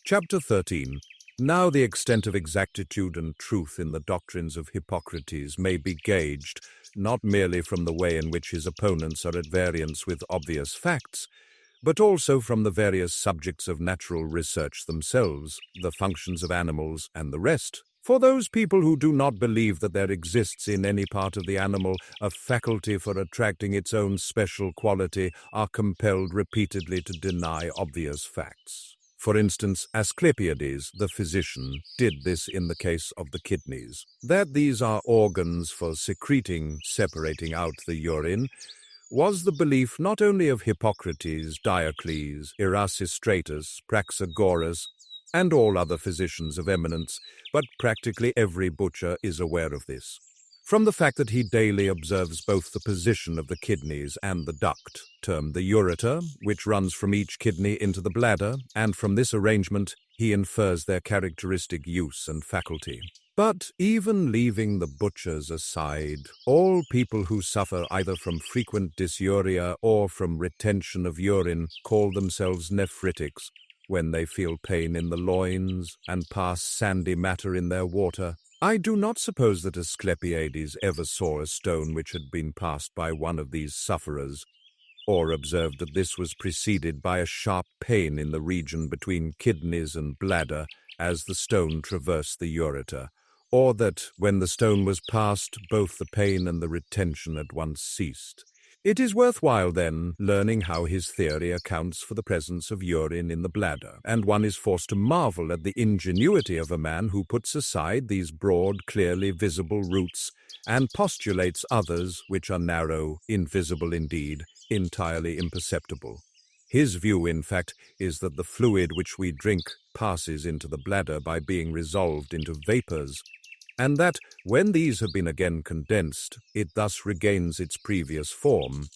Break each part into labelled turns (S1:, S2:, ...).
S1: Chapter 13. Now the extent of exactitude and truth in the doctrines of Hippocrates may be gauged not merely from the way in which his opponents are at variance with obvious facts, but also from the various subjects of natural research themselves, the functions of animals, and the rest. For those people who do not believe that there exists in any part of the animal a faculty for attracting its own special quality are compelled repeatedly to deny obvious facts. For instance, Asclepiades, the physician, did this in the case of the kidneys. That these are organs for secreting, separating out the urine, was the belief not only of Hippocrates, Diocles, Erasistratus, Praxagoras, and all other physicians of eminence, but practically every butcher is aware of this, from the fact that he daily observes both the position of the kidneys and the duct, termed the ureter, which runs from each kidney into the bladder, and from this arrangement he infers their characteristic use and faculty. But even leaving the butchers aside, all people who suffer either from frequent dysuria or from retention of urine call themselves nephritics when they feel pain in the loins and pass sandy matter in their water. I do not suppose that Asclepiades ever saw a stone which had been passed by one of these sufferers, or observed that this was preceded by a sharp pain in the region between kidneys and bladder as the stone traversed the ureter, or that, when the stone was passed, both the pain and the retention at once ceased. It is worthwhile, then, learning how his theory accounts for the presence of urine in the bladder, and one is forced to marvel at the ingenuity of a man who puts aside these broad, clearly visible roots and postulates others which are narrow, invisible indeed, entirely imperceptible. His view, in fact, is that the fluid which we drink passes into the bladder by being resolved into vapors, and that, when these have been again condensed, it thus regains its previous form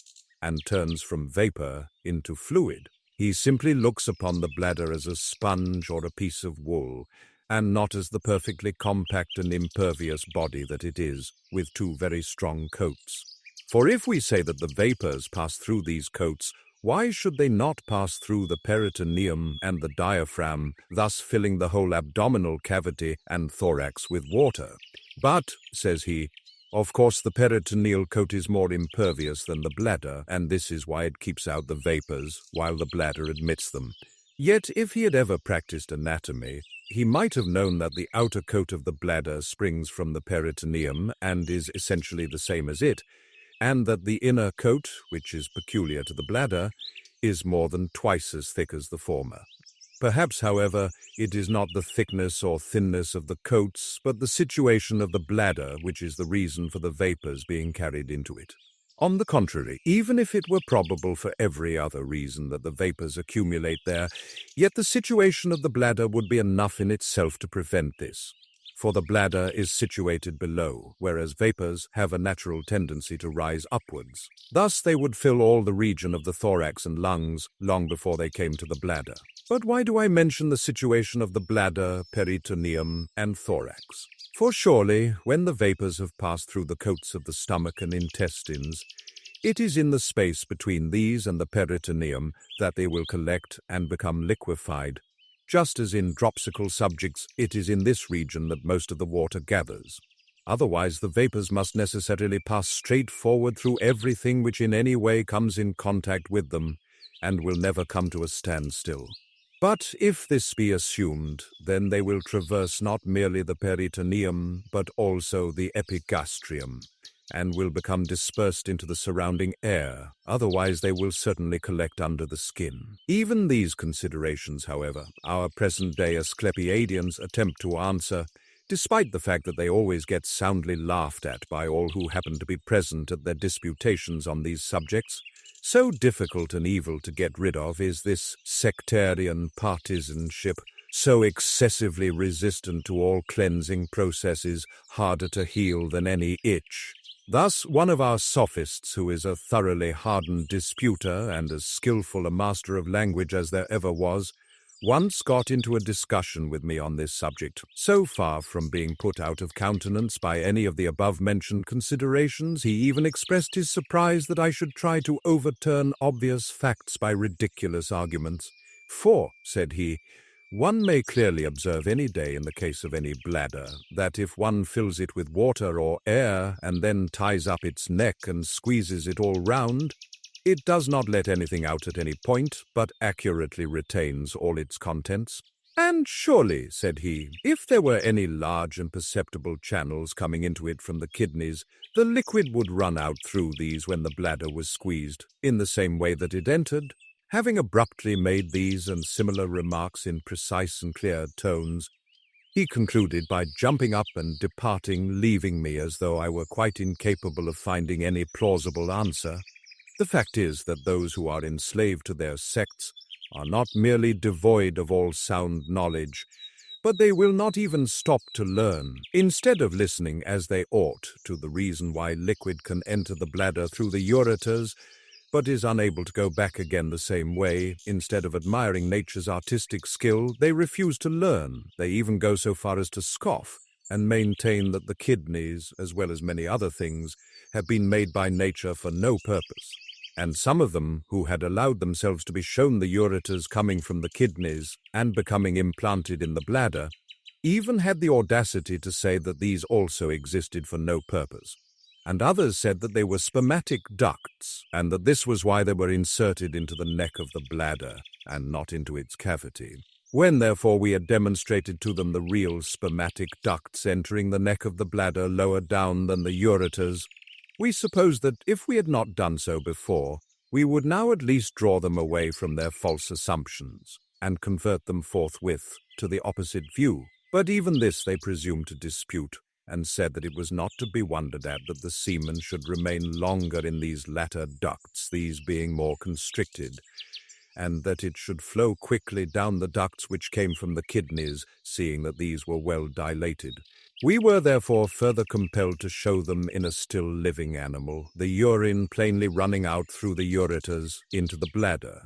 S1: and turns from vapor into fluid. He simply looks upon the bladder as a sponge or a piece of wool, and not as the perfectly compact and impervious body that it is, with two very strong coats. For if we say that the vapors pass through these coats, why should they not pass through the peritoneum and the diaphragm, thus filling the whole abdominal cavity and thorax with water? But, says he, of course the peritoneal coat is more impervious than the bladder, and this is why it keeps out the vapors, while the bladder admits them. Yet if he had ever practiced anatomy, he might have known that the outer coat of the bladder springs from the peritoneum and is essentially the same as it, and that the inner coat, which is peculiar to the bladder, is more than twice as thick as the former. Perhaps, however, it is not the thickness or thinness of the coats, but the situation of the bladder which is the reason for the vapors being carried into it. On the contrary, even if it were probable for every other reason that the vapors accumulate there, yet the situation of the bladder would be enough in itself to prevent this. For the bladder is situated below, whereas vapors have a natural tendency to rise upwards. Thus they would fill all the region of the thorax and lungs long before they came to the bladder. But why do I mention the situation of the bladder, peritoneum, and thorax? For surely, when the vapors have passed through the coats of the stomach and intestines, it is in the space between these and the peritoneum that they will collect and become liquefied. Just as in dropsical subjects, it is in this region that most of the water gathers. Otherwise, the vapors must necessarily pass straight forward through everything which in any way comes in contact with them, and will never come to a standstill. But if this be assumed, then they will traverse not merely the peritoneum, but also the epigastrium, and will become dispersed into the surrounding air. Otherwise they will certainly collect under the skin. Even these considerations, however, our present-day Asclepiadians attempt to answer, despite the fact that they always get soundly laughed at by all who happen to be present at their disputations on these subjects. So difficult and evil to get rid of is this sectarian partisanship, so excessively resistant to all cleansing processes, harder to heal than any itch. Thus, one of our sophists, who is a thoroughly hardened disputer and as skillful a master of language as there ever was, once got into a discussion with me on this subject. So far from being put out of countenance by any of the above-mentioned considerations, he even expressed his surprise that I should try to overturn obvious facts by ridiculous arguments. For, said he, One may clearly observe any day in the case of any bladder that if one fills it with water or air and then ties up its neck and squeezes it all round, it does not let anything out at any point, but accurately retains all its contents. And surely, said he, if there were any large and perceptible channels coming into it from the kidneys, the liquid would run out through these when the bladder was squeezed, in the same way that it entered. Having abruptly made these and similar remarks in precise and clear tones, he concluded by jumping up and departing, leaving me as though I were quite incapable of finding any plausible answer. The fact is that those who are enslaved to their sects are not merely devoid of all sound knowledge, but they will not even stop to learn, instead of listening as they ought to the reason why liquid can enter the bladder through the ureters, but is unable to go back again the same way. Instead of admiring nature's artistic skill, they refuse to learn. They even go so far as to scoff and maintain that the kidneys, as well as many other things, have been made by nature for no purpose. And some of them, who had allowed themselves to be shown the ureters coming from the kidneys and becoming implanted in the bladder, even had the audacity to say that these also existed for no purpose. And others said that they were spermatic ducts, and that this was why they were inserted into the neck of the bladder, and not into its cavity. When, therefore, we had demonstrated to them the real spermatic ducts entering the neck of the bladder lower down than the ureters, we supposed that if we had not done so before, we would now at least draw them away from their false assumptions, and convert them forthwith to the opposite view. But even this they presumed to dispute, and said that it was not to be wondered at that the semen should remain longer in these latter ducts, these being more constricted, and that it should flow quickly down the ducts which came from the kidneys, seeing that these were well dilated. We were therefore further compelled to show them in a still living animal, the urine plainly running out through the ureters into the bladder.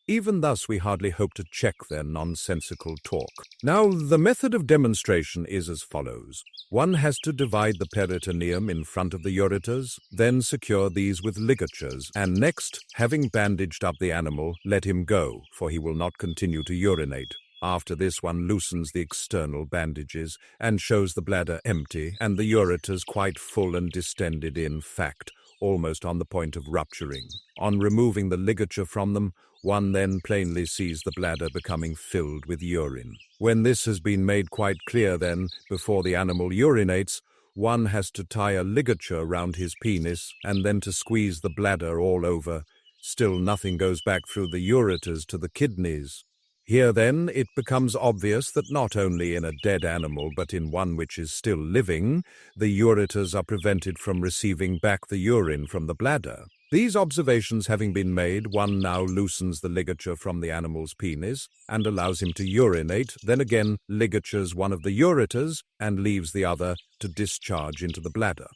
S1: Even thus we hardly hope to check their nonsensical talk. Now, the method of demonstration is as follows. One has to divide the peritoneum in front of the ureters, then secure these with ligatures, and next, having bandaged up the animal, let him go, for he will not continue to urinate. After this, one loosens the external bandages and shows the bladder empty and the ureters quite full and distended, in fact, almost on the point of rupturing. On removing the ligature from them, one then plainly sees the bladder becoming filled with urine. When this has been made quite clear, then, before the animal urinates, one has to tie a ligature round his penis and then to squeeze the bladder all over. Still nothing goes back through the ureters to the kidneys. Here, then, it becomes obvious that not only in a dead animal, but in one which is still living, the ureters are prevented from receiving back the urine from the bladder. These observations having been made, one now loosens the ligature from the animal's penis and allows him to urinate, then again ligatures one of the ureters and leaves the other to discharge into the bladder.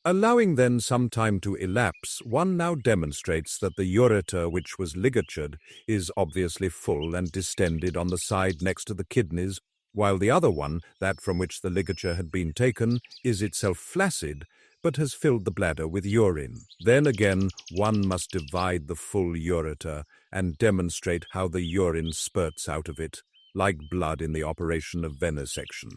S1: Allowing then some time to elapse, one now demonstrates that the ureter which was ligatured is obviously full and distended on the side next to the kidneys, while the other one, that from which the ligature had been taken, is itself flaccid, but has filled the bladder with urine. Then again, one must divide the full ureter and demonstrate how the urine spurts out of it, like blood in the operation of venesection.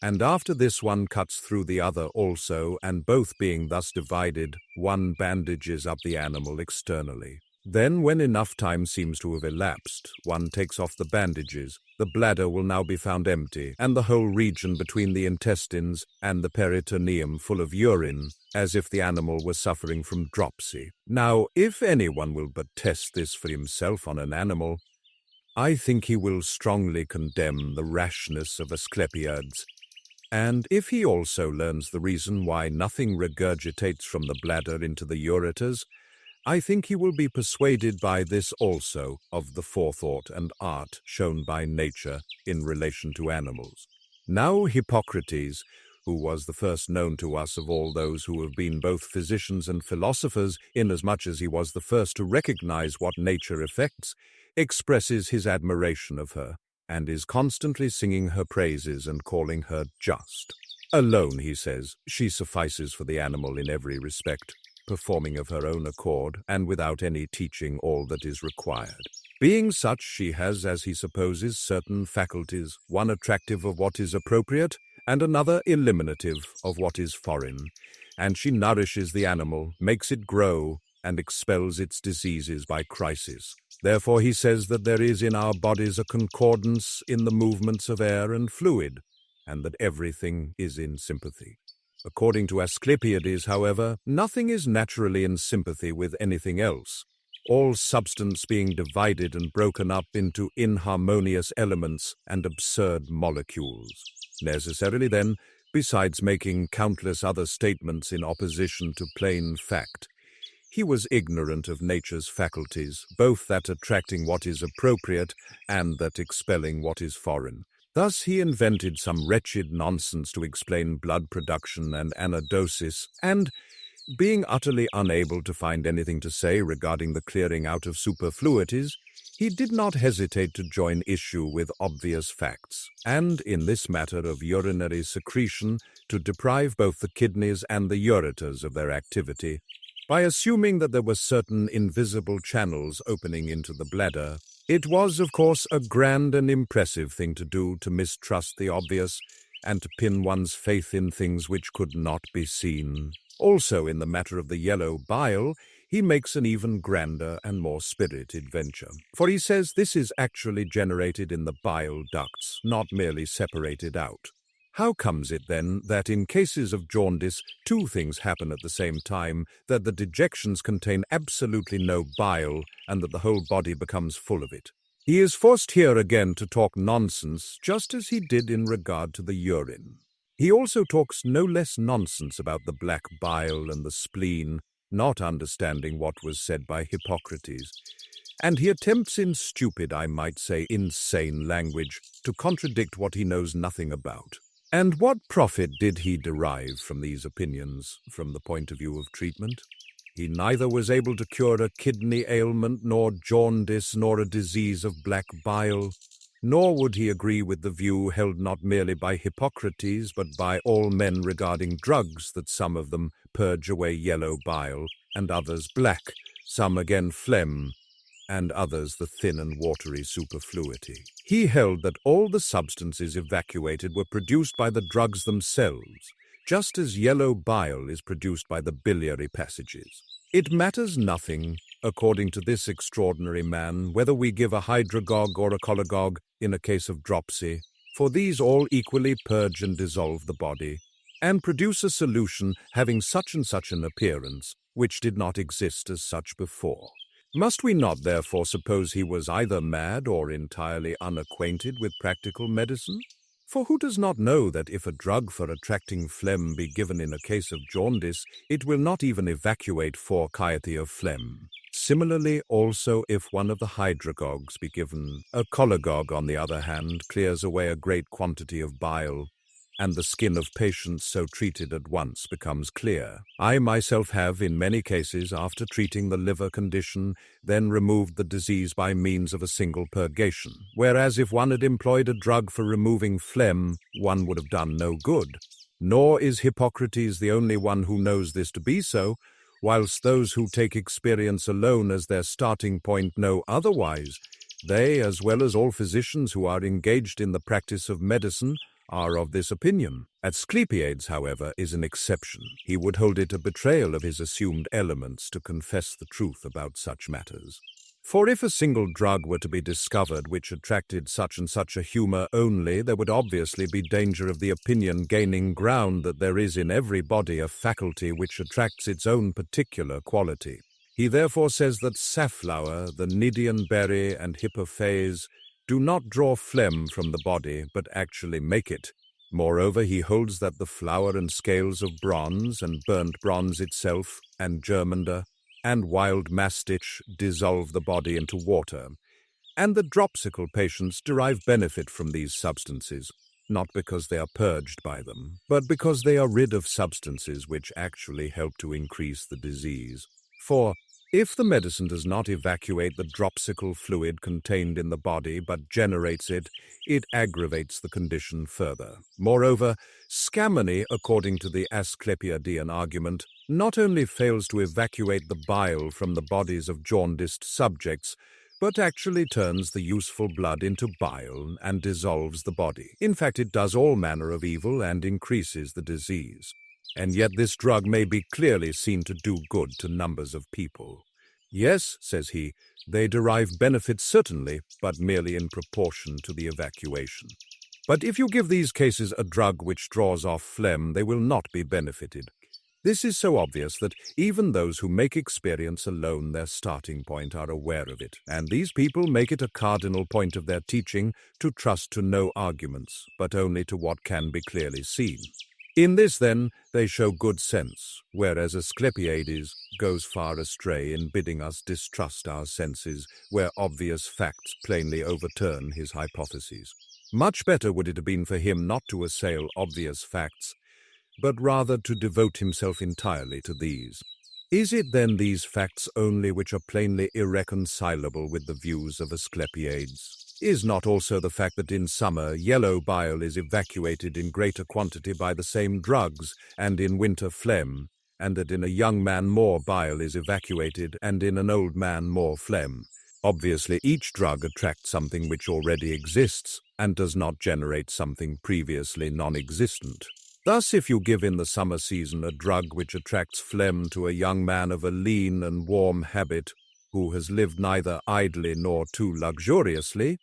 S1: And after this one cuts through the other also, and both being thus divided, one bandages up the animal externally. Then, when enough time seems to have elapsed, one takes off the bandages. The bladder will now be found empty, and the whole region between the intestines and the peritoneum full of urine, as if the animal were suffering from dropsy. Now, if anyone will but test this for himself on an animal, I think he will strongly condemn the rashness of Asclepiades. And if he also learns the reason why nothing regurgitates from the bladder into the ureters, I think he will be persuaded by this also of the forethought and art shown by nature in relation to animals. Now Hippocrates, who was the first known to us of all those who have been both physicians and philosophers, inasmuch as he was the first to recognize what nature effects, expresses his admiration of her, and is constantly singing her praises and calling her just. Alone, he says, she suffices for the animal in every respect, performing of her own accord, and without any teaching all that is required. Being such, she has, as he supposes, certain faculties, one attractive of what is appropriate, and another eliminative of what is foreign. And she nourishes the animal, makes it grow, and expels its diseases by crisis. Therefore he says that there is in our bodies a concordance in the movements of air and fluid, and that everything is in sympathy. According to Asclepiades, however, nothing is naturally in sympathy with anything else, all substance being divided and broken up into inharmonious elements and absurd molecules. Necessarily, then, besides making countless other statements in opposition to plain fact, he was ignorant of nature's faculties, both that attracting what is appropriate and that expelling what is foreign. Thus he invented some wretched nonsense to explain blood production and anadosis, and, being utterly unable to find anything to say regarding the clearing out of superfluities, he did not hesitate to join issue with obvious facts, and, in this matter of urinary secretion, to deprive both the kidneys and the ureters of their activity, by assuming that there were certain invisible channels opening into the bladder. It was, of course, a grand and impressive thing to do to mistrust the obvious and to pin one's faith in things which could not be seen. Also, in the matter of the yellow bile, he makes an even grander and more spirited venture. For he says this is actually generated in the bile ducts, not merely separated out. How comes it, then, that in cases of jaundice, two things happen at the same time, that the dejections contain absolutely no bile, and that the whole body becomes full of it? He is forced here again to talk nonsense, just as he did in regard to the urine. He also talks no less nonsense about the black bile and the spleen, not understanding what was said by Hippocrates. And he attempts in stupid, I might say insane language, to contradict what he knows nothing about. And what profit did he derive from these opinions, from the point of view of treatment? He neither was able to cure a kidney ailment, nor jaundice, nor a disease of black bile, nor would he agree with the view held not merely by Hippocrates, but by all men regarding drugs, that some of them purge away yellow bile, and others black, some again phlegm, and others the thin and watery superfluity. He held that all the substances evacuated were produced by the drugs themselves, just as yellow bile is produced by the biliary passages. It matters nothing, according to this extraordinary man, whether we give a hydragogue or a cholagogue in a case of dropsy, for these all equally purge and dissolve the body, and produce a solution having such and such an appearance, which did not exist as such before. Must we not therefore suppose he was either mad or entirely unacquainted with practical medicine? For who does not know that if a drug for attracting phlegm be given in a case of jaundice, it will not even evacuate 4 caethi of phlegm? Similarly, also, if one of the hydragogues be given, a cholagogue, on the other hand, clears away a great quantity of bile, and the skin of patients so treated at once becomes clear. I myself have, in many cases, after treating the liver condition, then removed the disease by means of a single purgation, whereas if one had employed a drug for removing phlegm, one would have done no good. Nor is Hippocrates the only one who knows this to be so, whilst those who take experience alone as their starting point know otherwise. They, as well as all physicians who are engaged in the practice of medicine, are of this opinion. Asclepiades, however, is an exception. He would hold it a betrayal of his assumed elements to confess the truth about such matters. For if a single drug were to be discovered which attracted such and such a humour only, there would obviously be danger of the opinion gaining ground that there is in every body a faculty which attracts its own particular quality. He therefore says that safflower, the Nidian berry, and hippophaes do not draw phlegm from the body, but actually make it. Moreover, he holds that the flower and scales of bronze, and burnt bronze itself, and germander, and wild mastich dissolve the body into water, and the dropsical patients derive benefit from these substances, not because they are purged by them, but because they are rid of substances which actually help to increase the disease. For if the medicine does not evacuate the dropsical fluid contained in the body, but generates it, it aggravates the condition further. Moreover, scammony, according to the Asclepiadean argument, not only fails to evacuate the bile from the bodies of jaundiced subjects, but actually turns the useful blood into bile and dissolves the body. In fact, it does all manner of evil and increases the disease. And yet this drug may be clearly seen to do good to numbers of people. Yes, says he, they derive benefits certainly, but merely in proportion to the evacuation. But if you give these cases a drug which draws off phlegm, they will not be benefited. This is so obvious that even those who make experience alone their starting point are aware of it, and these people make it a cardinal point of their teaching to trust to no arguments, but only to what can be clearly seen. In this, then, they show good sense, whereas Asclepiades goes far astray in bidding us distrust our senses, where obvious facts plainly overturn his hypotheses. Much better would it have been for him not to assail obvious facts, but rather to devote himself entirely to these. Is it then these facts only which are plainly irreconcilable with the views of Asclepiades? Is not also the fact that in summer yellow bile is evacuated in greater quantity by the same drugs, and in winter phlegm, and that in a young man more bile is evacuated, and in an old man more phlegm? Obviously, each drug attracts something which already exists, and does not generate something previously non-existent. Thus, if you give in the summer season a drug which attracts phlegm to a young man of a lean and warm habit, who has lived neither idly nor too luxuriously,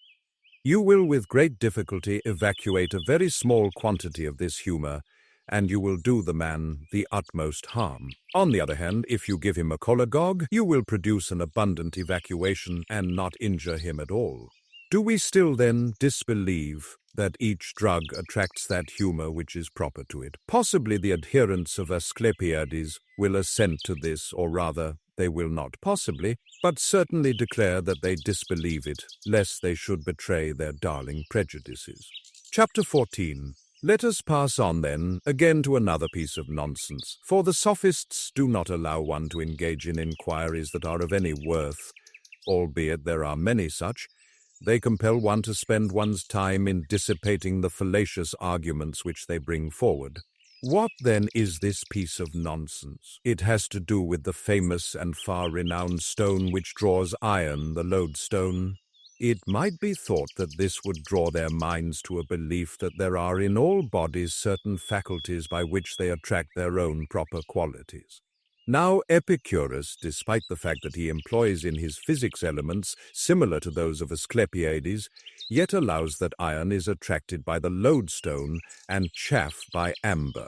S1: you will with great difficulty evacuate a very small quantity of this humour, and you will do the man the utmost harm. On the other hand, if you give him a cholagogue, you will produce an abundant evacuation and not injure him at all. Do we still then disbelieve that each drug attracts that humour which is proper to it? Possibly the adherents of Asclepiades will assent to this, or rather, they will not possibly, but certainly declare that they disbelieve it, lest they should betray their darling prejudices. Chapter 14. Let us pass on then, again to another piece of nonsense, for the sophists do not allow one to engage in inquiries that are of any worth, albeit there are many such. They compel one to spend one's time in dissipating the fallacious arguments which they bring forward. What then is this piece of nonsense? It has to do with the famous and far-renowned stone which draws iron, the lodestone. It might be thought that this would draw their minds to a belief that there are in all bodies certain faculties by which they attract their own proper qualities. Now Epicurus, despite the fact that he employs in his physics elements similar to those of Asclepiades, yet allows that iron is attracted by the lodestone and chaff by amber.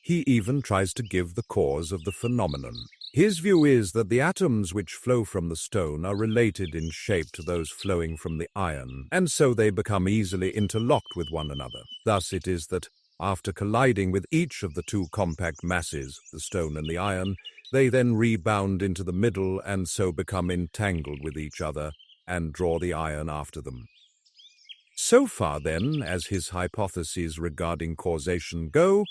S1: He even tries to give the cause of the phenomenon. His view is that the atoms which flow from the stone are related in shape to those flowing from the iron, and so they become easily interlocked with one another. Thus it is that, after colliding with each of the two compact masses, the stone and the iron, they then rebound into the middle and so become entangled with each other and draw the iron after them. So far, then, as his hypotheses regarding causation go,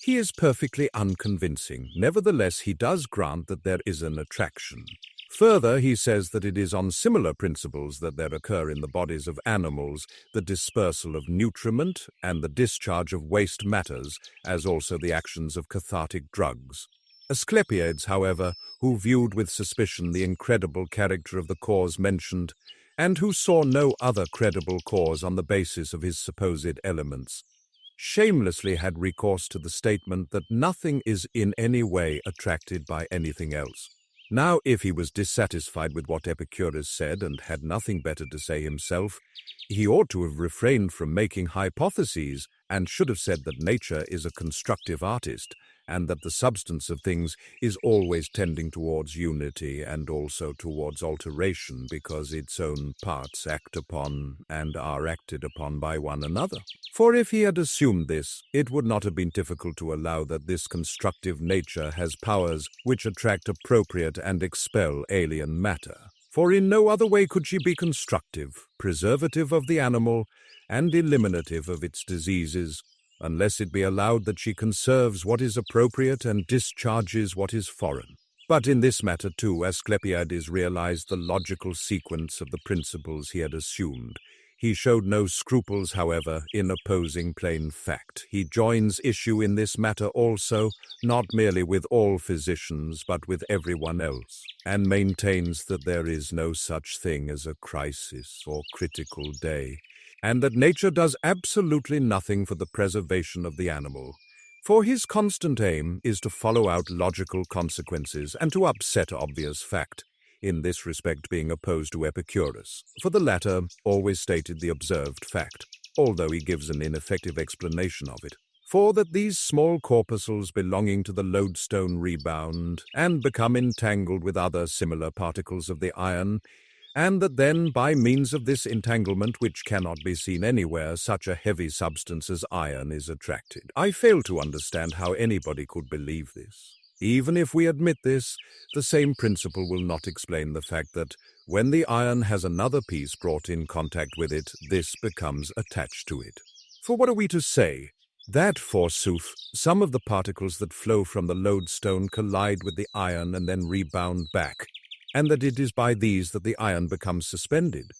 S1: he is perfectly unconvincing. Nevertheless, he does grant that there is an attraction. Further, he says that it is on similar principles that there occur in the bodies of animals the dispersal of nutriment and the discharge of waste matters, as also the actions of cathartic drugs. Asclepiades, however, who viewed with suspicion the incredible character of the cause mentioned, and who saw no other credible cause on the basis of his supposed elements, shamelessly had recourse to the statement that nothing is in any way attracted by anything else. Now, if he was dissatisfied with what Epicurus said and had nothing better to say himself, he ought to have refrained from making hypotheses and should have said that nature is a constructive artist, and that the substance of things is always tending towards unity and also towards alteration because its own parts act upon and are acted upon by one another. For if he had assumed this, it would not have been difficult to allow that this constructive nature has powers which attract appropriate and expel alien matter. For in no other way could she be constructive, preservative of the animal, and eliminative of its diseases, unless it be allowed that she conserves what is appropriate and discharges what is foreign. But in this matter, too, Asclepiades realized the logical sequence of the principles he had assumed. He showed no scruples, however, in opposing plain fact. He joins issue in this matter also, not merely with all physicians, but with everyone else, and maintains that there is no such thing as a crisis or critical day, and that nature does absolutely nothing for the preservation of the animal. For his constant aim is to follow out logical consequences and to upset obvious fact, in this respect being opposed to Epicurus, for the latter always stated the observed fact, although he gives an ineffective explanation of it. For that these small corpuscles belonging to the lodestone rebound and become entangled with other similar particles of the iron, and that then, by means of this entanglement, which cannot be seen anywhere, such a heavy substance as iron is attracted. I fail to understand how anybody could believe this. Even if we admit this, the same principle will not explain the fact that, when the iron has another piece brought in contact with it, this becomes attached to it. For what are we to say? That, forsooth, some of the particles that flow from the lodestone collide with the iron and then rebound back, and that it is by these that the iron becomes suspended,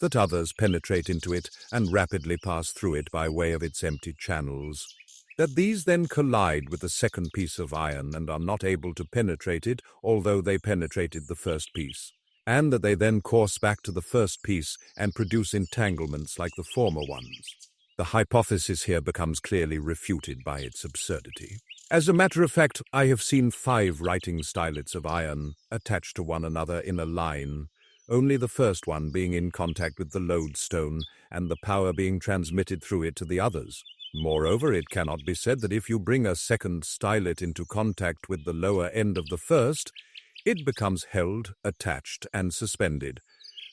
S1: that others penetrate into it and rapidly pass through it by way of its empty channels, that these then collide with the second piece of iron and are not able to penetrate it, although they penetrated the first piece, and that they then course back to the first piece and produce entanglements like the former ones. The hypothesis here becomes clearly refuted by its absurdity. As a matter of fact, I have seen 5 writing stylets of iron attached to one another in a line, only the first one being in contact with the lodestone and the power being transmitted through it to the others. Moreover, it cannot be said that if you bring a second stylet into contact with the lower end of the first, it becomes held, attached, and suspended,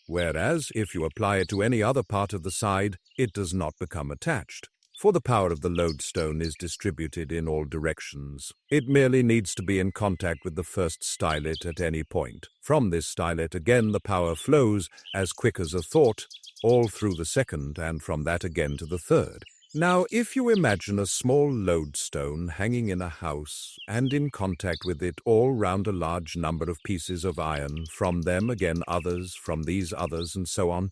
S1: whereas if you apply it to any other part of the side, it does not become attached. For the power of the lodestone is distributed in all directions. It merely needs to be in contact with the first stylet at any point. From this stylet again the power flows, as quick as a thought, all through the second, and from that again to the third. Now, if you imagine a small lodestone hanging in a house, and in contact with it all round a large number of pieces of iron, from them again others, from these others, and so on,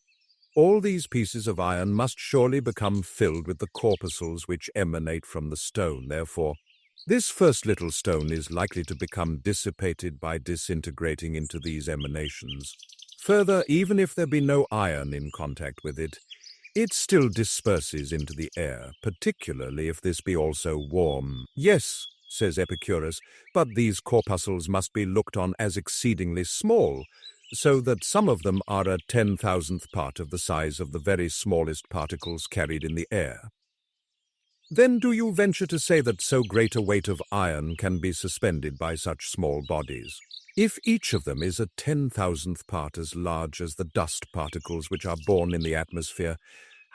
S1: all these pieces of iron must surely become filled with the corpuscles which emanate from the stone. Therefore, this first little stone is likely to become dissipated by disintegrating into these emanations. Further, even if there be no iron in contact with it, it still disperses into the air, particularly if this be also warm. Yes, says Epicurus, but these corpuscles must be looked on as exceedingly small, so that some of them are a 10,000th part of the size of the very smallest particles carried in the air. Then do you venture to say that so great a weight of iron can be suspended by such small bodies? If each of them is a 10,000th part as large as the dust particles which are born in the atmosphere,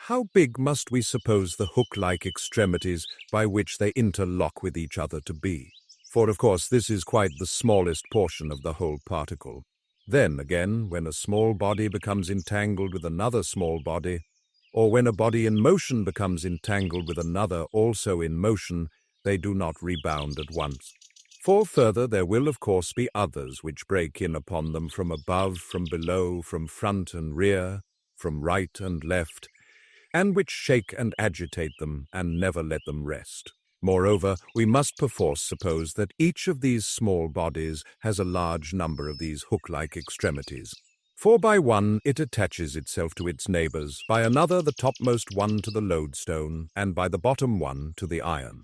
S1: how big must we suppose the hook-like extremities by which they interlock with each other to be? For of course this is quite the smallest portion of the whole particle. Then, again, when a small body becomes entangled with another small body, or when a body in motion becomes entangled with another also in motion, they do not rebound at once. For further, there will of course be others which break in upon them from above, from below, from front and rear, from right and left, and which shake and agitate them and never let them rest. Moreover, we must perforce suppose that each of these small bodies has a large number of these hook-like extremities. For by one it attaches itself to its neighbours, by another the topmost one to the lodestone, and by the bottom one to the iron.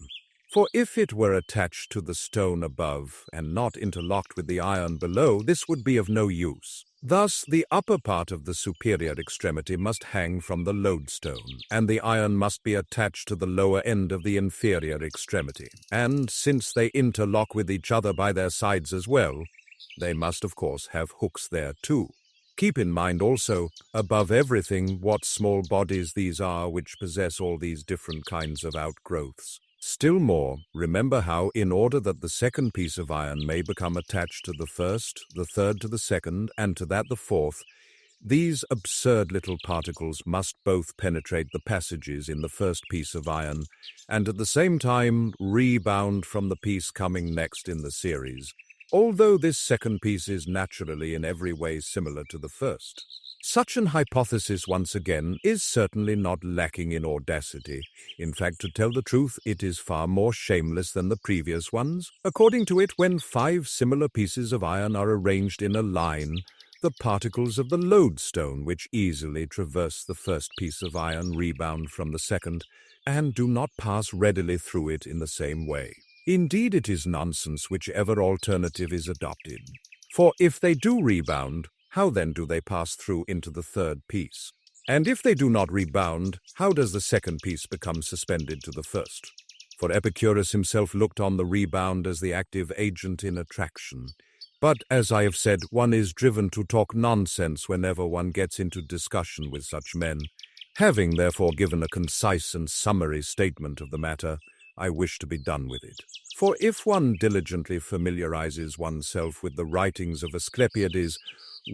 S1: For if it were attached to the stone above, and not interlocked with the iron below, this would be of no use. Thus the upper part of the superior extremity must hang from the lodestone, and the iron must be attached to the lower end of the inferior extremity. And, since they interlock with each other by their sides as well, they must of course have hooks there too. Keep in mind also, above everything, what small bodies these are which possess all these different kinds of outgrowths. Still more, remember how, in order that the second piece of iron may become attached to the first, the third to the second, and to that the fourth, these absurd little particles must both penetrate the passages in the first piece of iron, and at the same time rebound from the piece coming next in the series, although this second piece is naturally in every way similar to the first. Such an hypothesis, once again, is certainly not lacking in audacity. In fact, to tell the truth, it is far more shameless than the previous ones. According to it, when 5 similar pieces of iron are arranged in a line, the particles of the lodestone, which easily traverse the first piece of iron, rebound from the second, and do not pass readily through it in the same way. Indeed, it is nonsense whichever alternative is adopted. For if they do rebound, how then do they pass through into the third piece? And if they do not rebound, how does the second piece become suspended to the first? For Epicurus himself looked on the rebound as the active agent in attraction. But, as I have said, one is driven to talk nonsense whenever one gets into discussion with such men. Having therefore given a concise and summary statement of the matter, I wish to be done with it. For if one diligently familiarizes oneself with the writings of Asclepiades,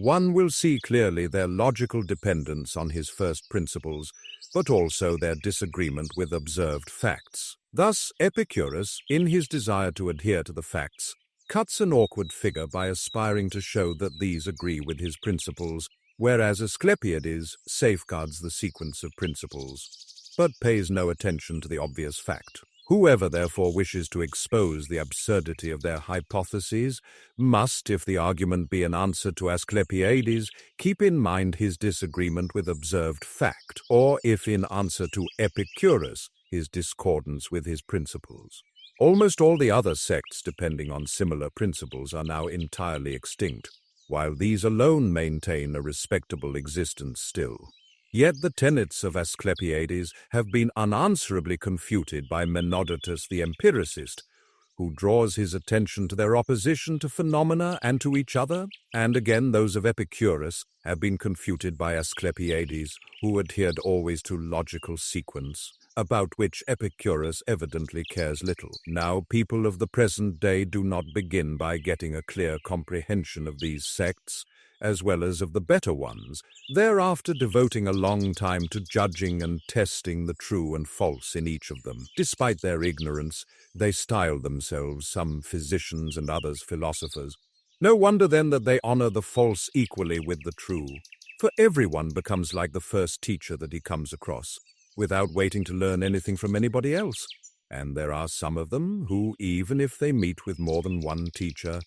S1: one will see clearly their logical dependence on his first principles, but also their disagreement with observed facts. Thus, Epicurus, in his desire to adhere to the facts, cuts an awkward figure by aspiring to show that these agree with his principles, whereas Asclepiades safeguards the sequence of principles, but pays no attention to the obvious fact. Whoever therefore wishes to expose the absurdity of their hypotheses must, if the argument be an answer to Asclepiades, keep in mind his disagreement with observed fact, or if in answer to Epicurus, his discordance with his principles. Almost all the other sects depending on similar principles are now entirely extinct, while these alone maintain a respectable existence still. Yet the tenets of Asclepiades have been unanswerably confuted by Menodotus the empiricist, who draws his attention to their opposition to phenomena and to each other, and again those of Epicurus have been confuted by Asclepiades, who adhered always to logical sequence, about which Epicurus evidently cares little. Now, people of the present day do not begin by getting a clear comprehension of these sects, as well as of the better ones, thereafter devoting a long time to judging and testing the true and false in each of them. Despite their ignorance, they style themselves some physicians and others philosophers. No wonder then that they honor the false equally with the true, for everyone becomes like the first teacher that he comes across, without waiting to learn anything from anybody else. And there are some of them who, even if they meet with more than one teacher,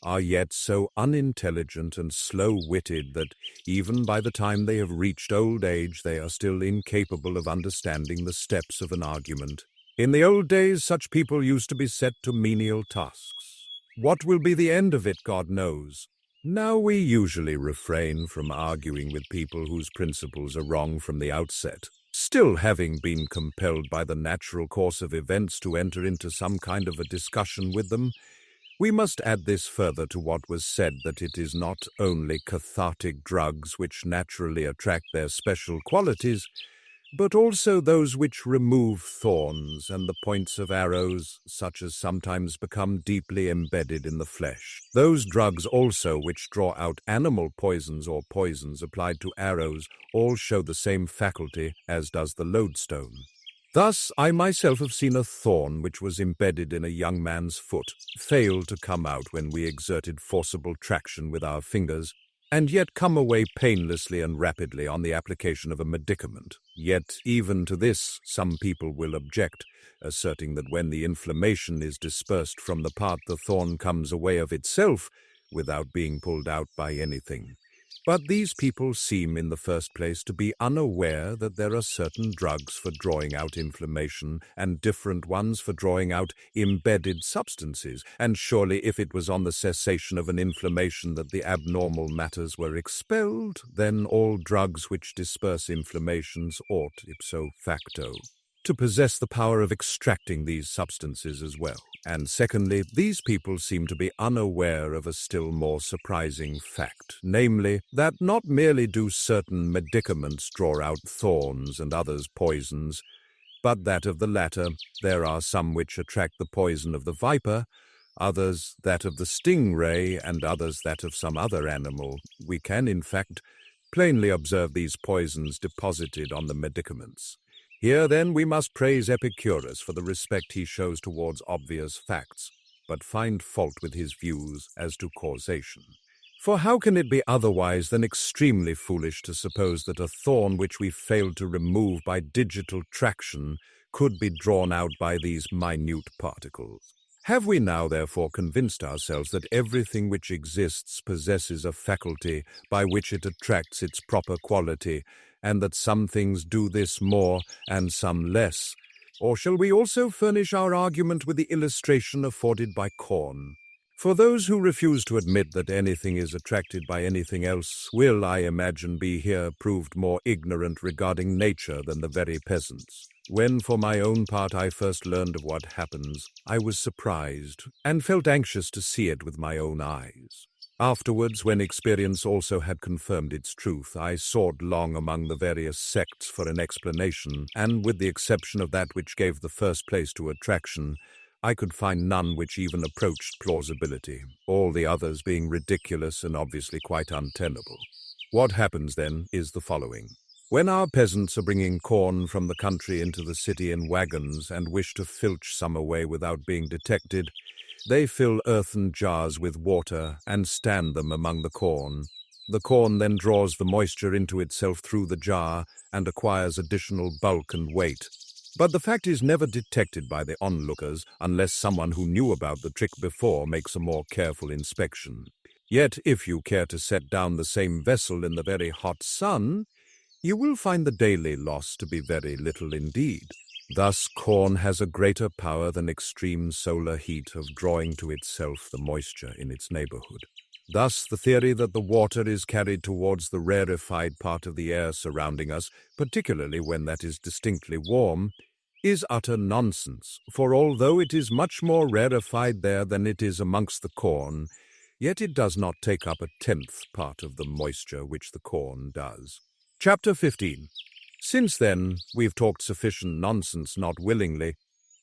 S1: are yet so unintelligent and slow-witted that even by the time they have reached old age they are still incapable of understanding the steps of an argument. In the old days, such people used to be set to menial tasks. What will be the end of it, God knows. Now we usually refrain from arguing with people whose principles are wrong from the outset. Still, having been compelled by the natural course of events to enter into some kind of a discussion with them, we must add this further to what was said, that it is not only cathartic drugs which naturally attract their special qualities, but also those which remove thorns and the points of arrows, such as sometimes become deeply embedded in the flesh. Those drugs also which draw out animal poisons or poisons applied to arrows all show the same faculty as does the lodestone. Thus, I myself have seen a thorn which was embedded in a young man's foot fail to come out when we exerted forcible traction with our fingers, and yet come away painlessly and rapidly on the application of a medicament. Yet even to this some people will object, asserting that when the inflammation is dispersed from the part, the thorn comes away of itself without being pulled out by anything. But these people seem in the first place to be unaware that there are certain drugs for drawing out inflammation and different ones for drawing out embedded substances, and surely if it was on the cessation of an inflammation that the abnormal matters were expelled, then all drugs which disperse inflammations ought, ipso facto, to possess the power of extracting these substances as well. And secondly, these people seem to be unaware of a still more surprising fact, namely, that not merely do certain medicaments draw out thorns and others poisons, but that of the latter there are some which attract the poison of the viper, others that of the stingray, and others that of some other animal. We can, in fact, plainly observe these poisons deposited on the medicaments. Here, then, we must praise Epicurus for the respect he shows towards obvious facts, but find fault with his views as to causation. For how can it be otherwise than extremely foolish to suppose that a thorn which we failed to remove by digital traction could be drawn out by these minute particles? Have we now therefore convinced ourselves that everything which exists possesses a faculty by which it attracts its proper quality, and that some things do this more and some less? Or shall we also furnish our argument with the illustration afforded by corn? For those who refuse to admit that anything is attracted by anything else will, I imagine, be here proved more ignorant regarding nature than the very peasants. When, for my own part, I first learned of what happens, I was surprised and felt anxious to see it with my own eyes. Afterwards, when experience also had confirmed its truth, I sought long among the various sects for an explanation, and with the exception of that which gave the first place to attraction, I could find none which even approached plausibility, all the others being ridiculous and obviously quite untenable. What happens then is the following. When our peasants are bringing corn from the country into the city in wagons and wish to filch some away without being detected, they fill earthen jars with water and stand them among the corn. The corn then draws the moisture into itself through the jar and acquires additional bulk and weight. But the fact is never detected by the onlookers unless someone who knew about the trick before makes a more careful inspection. Yet if you care to set down the same vessel in the very hot sun, you will find the daily loss to be very little indeed. Thus corn has a greater power than extreme solar heat of drawing to itself the moisture in its neighborhood. Thus the theory that the water is carried towards the rarefied part of the air surrounding us, particularly when that is distinctly warm, is utter nonsense, for although it is much more rarefied there than it is amongst the corn, yet it does not take up 1/10 part of the moisture which the corn does. Chapter 15. Since then, we've talked sufficient nonsense not willingly,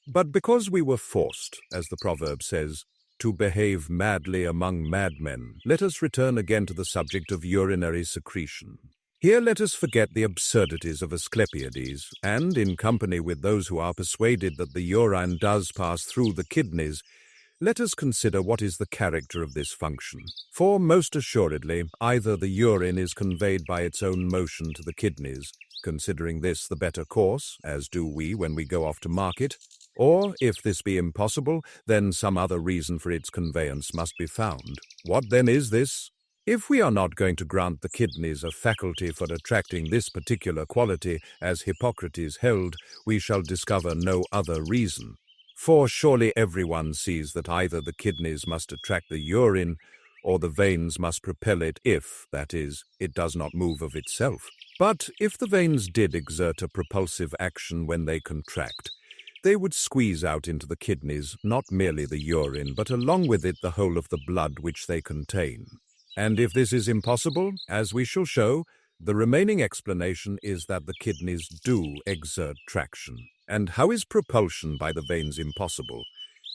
S1: but because we were forced, as the proverb says, to behave madly among madmen, let us return again to the subject of urinary secretion. Here let us forget the absurdities of Asclepiades, and, in company with those who are persuaded that the urine does pass through the kidneys, let us consider what is the character of this function. For most assuredly, either the urine is conveyed by its own motion to the kidneys, considering this the better course, as do we when we go off to market, or, if this be impossible, then some other reason for its conveyance must be found. What then is this? If we are not going to grant the kidneys a faculty for attracting this particular quality, as Hippocrates held, we shall discover no other reason. For surely everyone sees that either the kidneys must attract the urine, or the veins must propel it if, that is, it does not move of itself. But if the veins did exert a propulsive action when they contract, they would squeeze out into the kidneys not merely the urine, but along with it the whole of the blood which they contain. And if this is impossible, as we shall show, the remaining explanation is that the kidneys do exert traction. And how is propulsion by the veins impossible?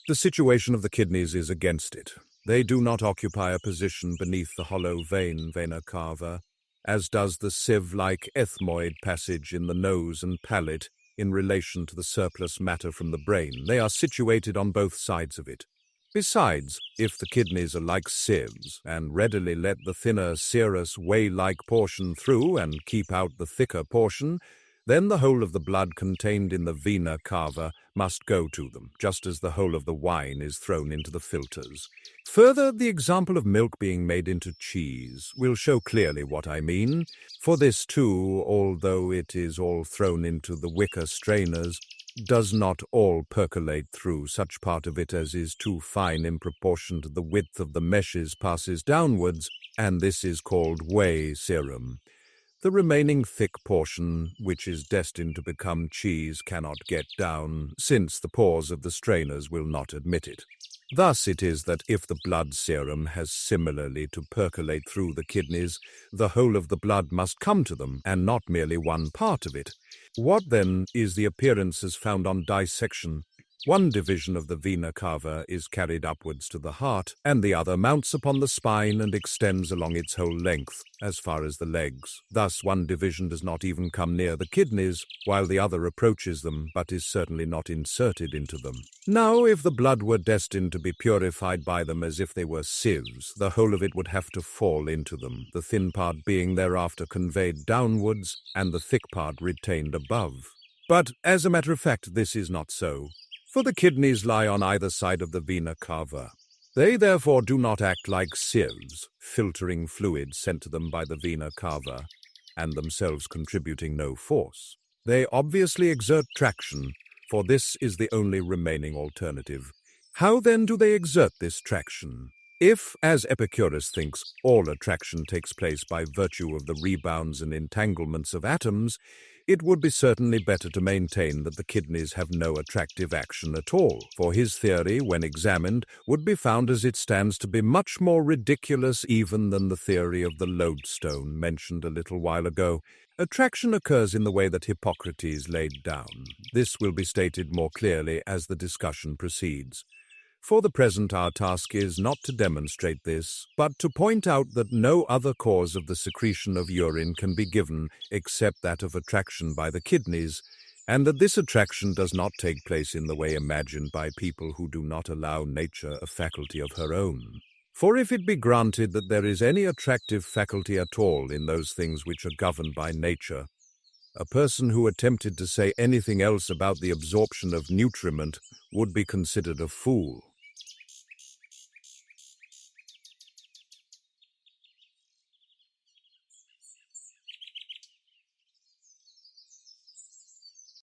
S1: The situation of the kidneys is against it. They do not occupy a position beneath the hollow vein, vena cava, as does the sieve-like ethmoid passage in the nose and palate in relation to the surplus matter from the brain. They are situated on both sides of it. Besides, if the kidneys are like sieves, and readily let the thinner serous whey-like portion through and keep out the thicker portion, then the whole of the blood contained in the vena cava must go to them, just as the whole of the wine is thrown into the filters. Further, the example of milk being made into cheese will show clearly what I mean, for this too, although it is all thrown into the wicker strainers, does not all percolate through. Such part of it as is too fine in proportion to the width of the meshes passes downwards, and this is called whey serum. The remaining thick portion, which is destined to become cheese, cannot get down, since the pores of the strainers will not admit it. Thus it is that if the blood serum has similarly to percolate through the kidneys, the whole of the blood must come to them, and not merely one part of it. What then is the appearance as found on dissection? One division of the vena cava is carried upwards to the heart, and the other mounts upon the spine and extends along its whole length, as far as the legs. Thus, one division does not even come near the kidneys, while the other approaches them, but is certainly not inserted into them. Now, if the blood were destined to be purified by them as if they were sieves, the whole of it would have to fall into them, the thin part being thereafter conveyed downwards, and the thick part retained above. But, as a matter of fact, this is not so, for the kidneys lie on either side of the vena cava. They therefore do not act like sieves, filtering fluid sent to them by the vena cava, and themselves contributing no force. They obviously exert traction, for this is the only remaining alternative. How then do they exert this traction? If, as Epicurus thinks, all attraction takes place by virtue of the rebounds and entanglements of atoms, it would be certainly better to maintain that the kidneys have no attractive action at all, for his theory, when examined, would be found as it stands to be much more ridiculous even than the theory of the lodestone mentioned a little while ago. Attraction occurs in the way that Hippocrates laid down. This will be stated more clearly as the discussion proceeds. For the present, our task is not to demonstrate this, but to point out that no other cause of the secretion of urine can be given except that of attraction by the kidneys, and that this attraction does not take place in the way imagined by people who do not allow nature a faculty of her own. For if it be granted that there is any attractive faculty at all in those things which are governed by nature, a person who attempted to say anything else about the absorption of nutriment would be considered a fool.